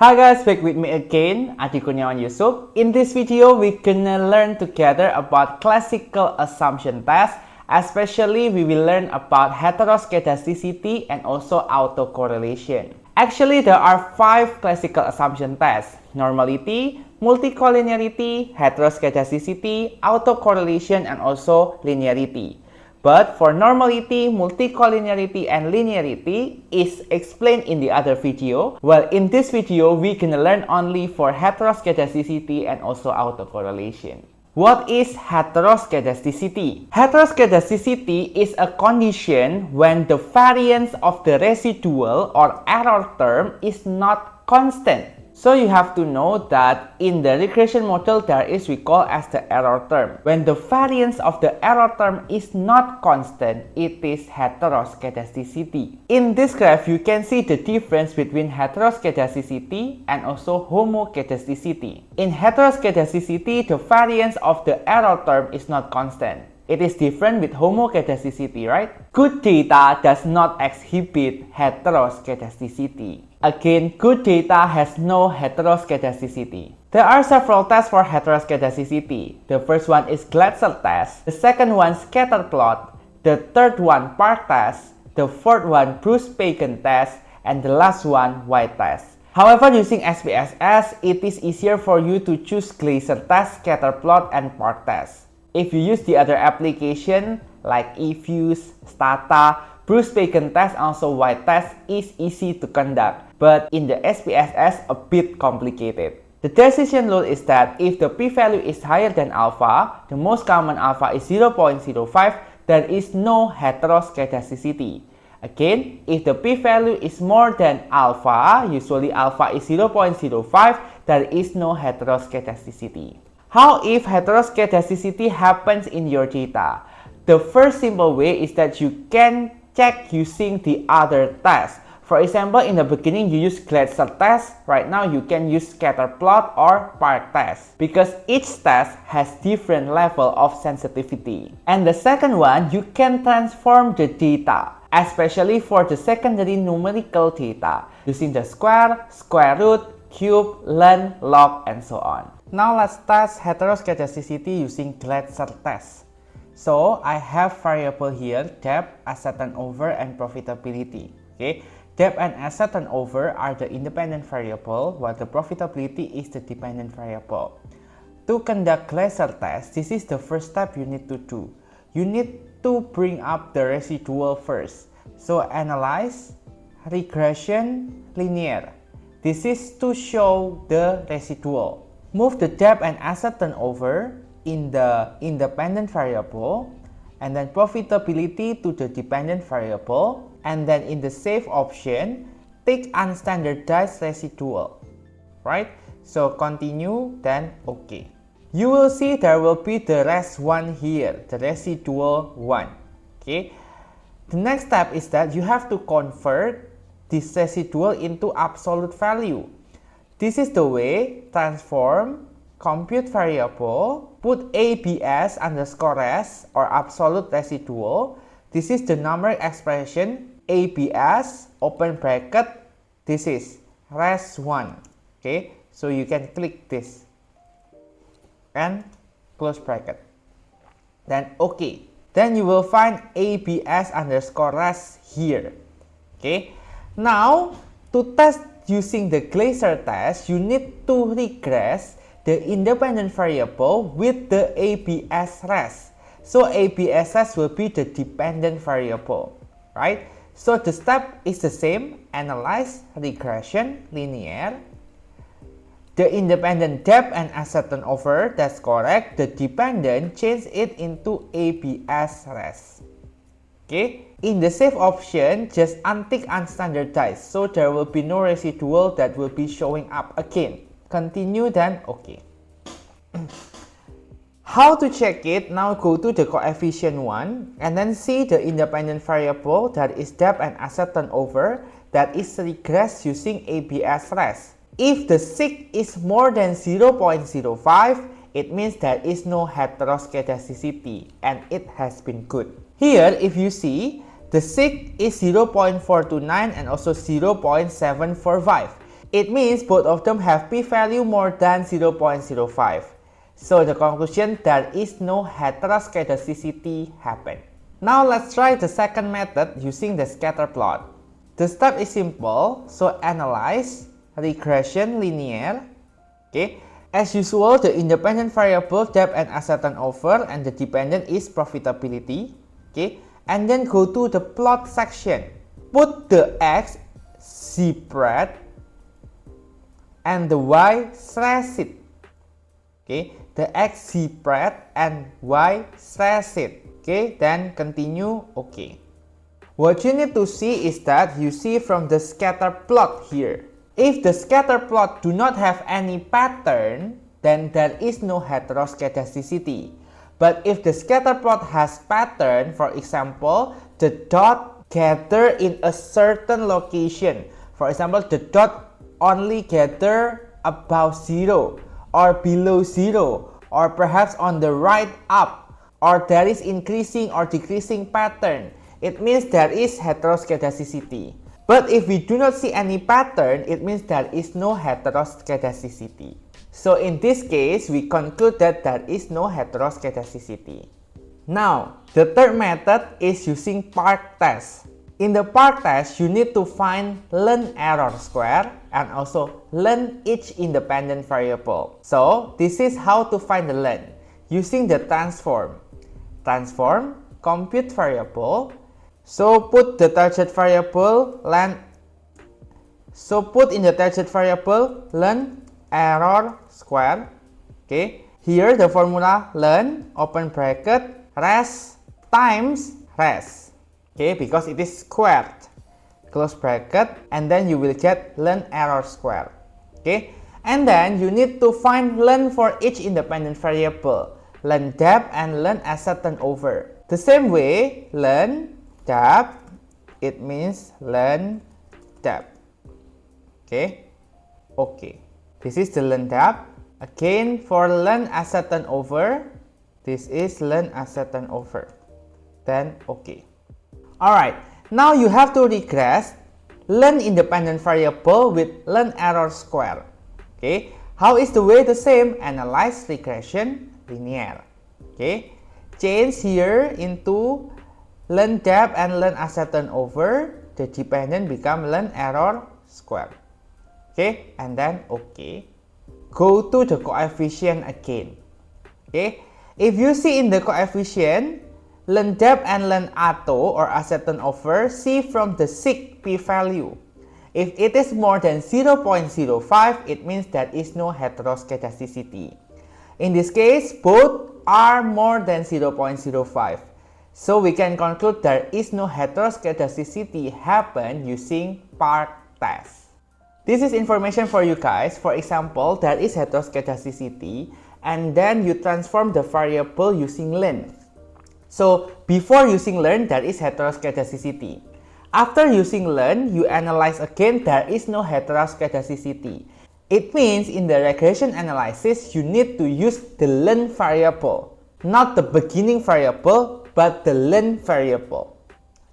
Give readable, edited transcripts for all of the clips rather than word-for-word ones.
Hi guys, back with me again, Adi Kurniawan Yusuf. In this video, we're gonna learn together about classical assumption test. Especially, we will learn about heteroscedasticity and also autocorrelation. Actually, there are 5 classical assumption tests: normality, multicollinearity, heteroscedasticity, autocorrelation, and also linearity. But for normality, multicollinearity, and linearity is explained in the other video. Well, in this video, we can learn only for heteroscedasticity and also autocorrelation. What is heteroscedasticity? Heteroscedasticity is a condition when the variance of the residual or error term is not constant. So you have to know that in the regression model there is we call as the error term. When the variance of the error term is not constant, it is heteroscedasticity. In this graph, you can see the difference between heteroscedasticity and also homoscedasticity. In heteroscedasticity, the variance of the error term is not constant. It is different with homoscedasticity, right? Good data does not exhibit heteroscedasticity. Again, good data has no heteroscedasticity. There are several tests for heteroscedasticity. The first one is Glatzer test, the second one scatter plot, the third one Park test, the fourth one Bruce-Pagan test, and the last one White test. However, using SPSS, it is easier for you to choose Glatzer test, scatter plot, and Park test. If you use the other application like eFuse, Stata, Bruce-Pagan test, also White test is easy to conduct, but in the SPSS a bit complicated. The decision rule is that if the p-value is higher than alpha, the most common alpha is 0.05, there is no heteroscedasticity. Again, if the p-value is more than alpha, usually alpha is 0.05, there is no heteroscedasticity. How if heteroscedasticity happens in your data? The first simple way is that you can check using the other test. For example, in the beginning you use Glatzer test, right now you can use scatter plot or Park test because each test has different level of sensitivity. And the second one, you can transform the data, especially for the secondary numerical data, using the square, square root, cube, ln, log, and so on. Now let's test heteroscedasticity using Glatzer test. So I have variable here, debt, asset turnover, and profitability. Okay, debt and asset turnover are the independent variable, while the profitability is the dependent variable. To conduct Glatzer test, this is the first step you need to do. You need to bring up the residual first. So analyze, regression, linear. This is to show the residual. Move the debt and asset turnover in the independent variable, and then profitability to the dependent variable, and then in the save option, take unstandardized residual, right? So continue, then OK. You will see there will be the res 1 here, the residual 1, okay? The next step is that you have to convert this residual into absolute value. This is the way: transform, compute variable, put ABS underscore res or absolute residual. This is the numeric expression ABS, open bracket, this is res 1. Okay, so you can click this and close bracket. Then OK. Then you will find ABS underscore res here. Okay, now to test using the Glatzer test, you need to regress the independent variable with the ABS res. So ABS res will be the dependent variable, right? So the step is the same: analyze, regression, linear. The independent debt and asset turnover, that's correct. The dependent, change it into ABS res. Okay, in the save option, just untick unstandardized, so there will be no residual that will be showing up again. Continue, then OK. How to check it? Now go to the coefficient 1 and then see the independent variable, that is debt and asset turnover, that is regressed using ABS res. If the sig is more than 0.05, it means there is no heteroscedasticity and it has been good. Here, if you see, the sig is 0.429 and also 0.745. It means both of them have p-value more than 0.05. So the conclusion, there is no heteroscedasticity happen. Now let's try the second method using the scatter plot. The step is simple, so analyze, regression, linear. Okay. As usual, the independent variable depth and asset turnover, and the dependent is profitability. Okay. And then go to the plot section. Put the x spread and the y it. Okay. The x spread and y it. Okay. Then continue. Okay. What you need to see is that you see from the scatter plot here. If the scatter plot do not have any pattern, then there is no heteroscedasticity. But if the scatter plot has pattern, for example, the dot gather in a certain location. For example, the dot only gather above 0 or below 0 or perhaps on the right up, or there is increasing or decreasing pattern. It means there is heteroscedasticity. But if we do not see any pattern, it means there is no heteroscedasticity. So in this case, we conclude that there is no heteroscedasticity. Now, the third method is using park test. In the park test, you need to find learn error square and also learn each independent variable. So this is how to find the learn using the transform. Transform, compute variable. So put the target variable learn. So put in the target variable learn error square. Okay. Here the formula learn open bracket res times res. Okay, because it is squared. Close bracket, and then you will get learn error square. Okay. And then you need to find learn for each independent variable. Learn depth and learn asset turnover. The same way, learn depth, it means learn depth. Okay. Okay. This is the learn depth. Again, for learn asset turnover, this is learn asset turnover. Then okay. Alright. Now you have to regress learn independent variable with learn error square. Okay. How is the way the same? Analyze, regression, linear. Okay. Change here into learn depth and learn asset turnover. The dependent become learn error square. Okay. And then okay. Go to the coefficient again. Okay. If you see in the coefficient, learn depth and learn auto or asset turnover, see from the sig p-value. If it is more than 0.05, it means there is no heteroscedasticity. In this case, both are more than 0.05. So we can conclude there is no heteroscedasticity happen using park test. This is information for you guys. For example, there is heteroscedasticity and then you transform the variable using learn. So before using learn, there is heteroscedasticity. After using learn, you analyze again, there is no heteroscedasticity. It means in the regression analysis, you need to use the learn variable. Not the beginning variable, but the learn variable.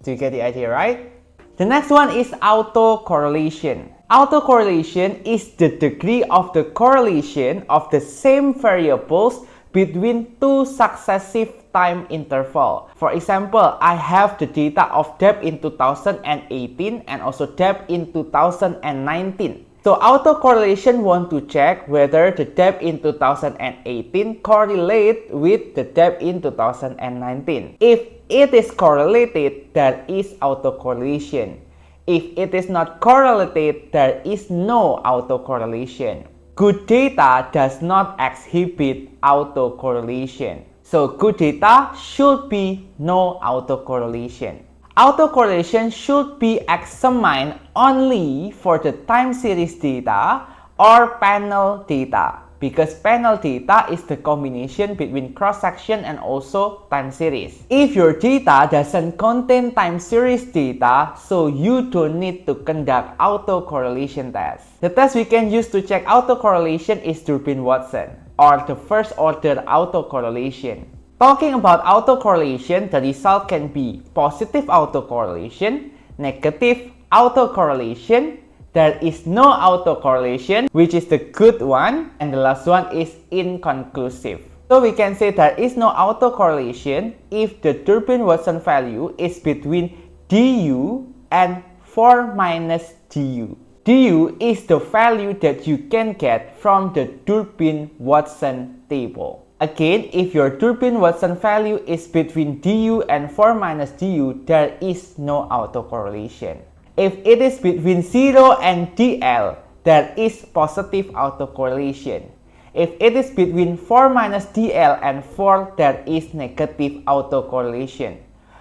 Do you get the idea, right? The next one is autocorrelation. Autocorrelation is the degree of the correlation of the same variables between two successive time interval. For example, I have the data of depth in 2018 and also depth in 2019. So autocorrelation want to check whether the depth in 2018 correlate with the depth in 2019. If it is correlated, there is autocorrelation. If it is not correlated, there is no autocorrelation. Good data does not exhibit autocorrelation. So good data should be no autocorrelation. Autocorrelation should be examined only for the time series data or panel data, because panel data is the combination between cross-section and also time series. If your data doesn't contain time series data, so you don't need to conduct autocorrelation test. The test we can use to check autocorrelation is Durbin-Watson, or the first order autocorrelation. Talking about autocorrelation, the result can be positive autocorrelation, negative autocorrelation, there is no autocorrelation, which is the good one, and the last one is inconclusive. So we can say there is no autocorrelation if the Turpin-Watson value is between du and 4 minus du. du is the value that you can get from the Turpin-Watson table. Again, if your Turpin-Watson value is between du and 4 minus du, there is no autocorrelation. If it is between 0 and dl, there is positive autocorrelation. If it is between 4 minus dl and 4, there is negative autocorrelation.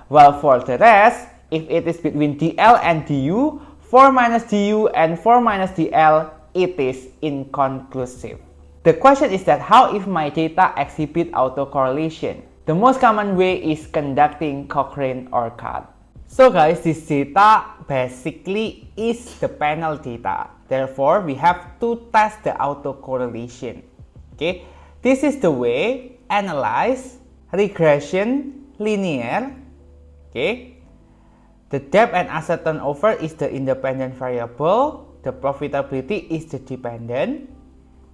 While for the rest, if it is between dl and du, 4 minus du and 4 minus dl, it is inconclusive. The question is that how if my data exhibit autocorrelation? The most common way is conducting Cochrane or CAD. So guys, this data basically is the panel data. Therefore, we have to test the autocorrelation. Okay, this is the way analyze, regression, linear. Okay, the depth and asset turnover is the independent variable. The profitability is the dependent.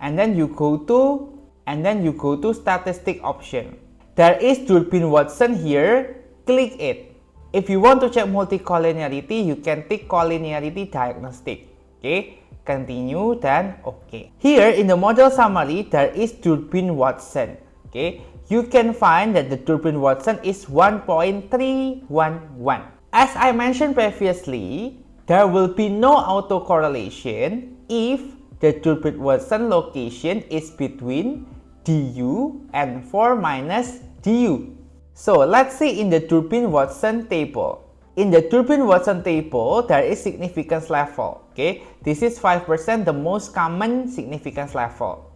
And then you go to statistic option. There is Turpin-Watson here. Click it. If you want to check multicollinearity, you can tick collinearity diagnostic. Okay, continue, then okay. Here in the model summary, there is Turpin-Watson. Okay, you can find that the Turpin-Watson is 1.311. As I mentioned previously, there will be no autocorrelation if the Turpin-Watson location is between du and 4 minus du. So let's see in the Turpin-Watson table. In the Turpin-Watson table, there is significance level. Okay, this is 5%, the most common significance level.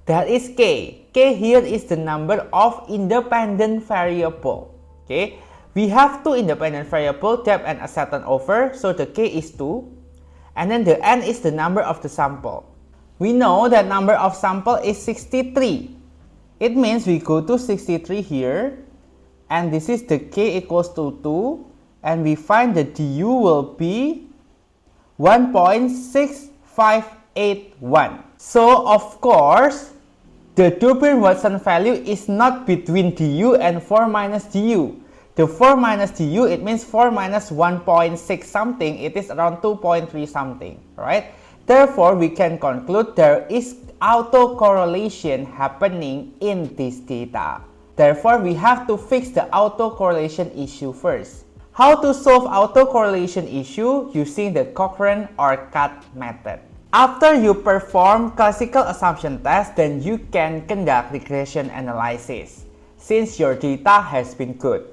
There is K. K here is the number of independent variable. Okay, we have two independent variable, depth and asset turnover, so the K is 2. And then the N is the number of the sample. We know that number of sample is 63. It means we go to 63 here, and this is the K equals to 2, and we find the du will be 1.6581. So of course, the Turpin-Watson value is not between du and 4 minus du. The 4 minus du, it means 4 minus 1.6 something, it is around 2.3 something, right? Therefore, we can conclude there is autocorrelation happening in this data. Therefore, we have to fix the autocorrelation issue first. How to solve autocorrelation issue using the Cochrane or CAD method? After you perform classical assumption test, then you can conduct regression analysis since your data has been good.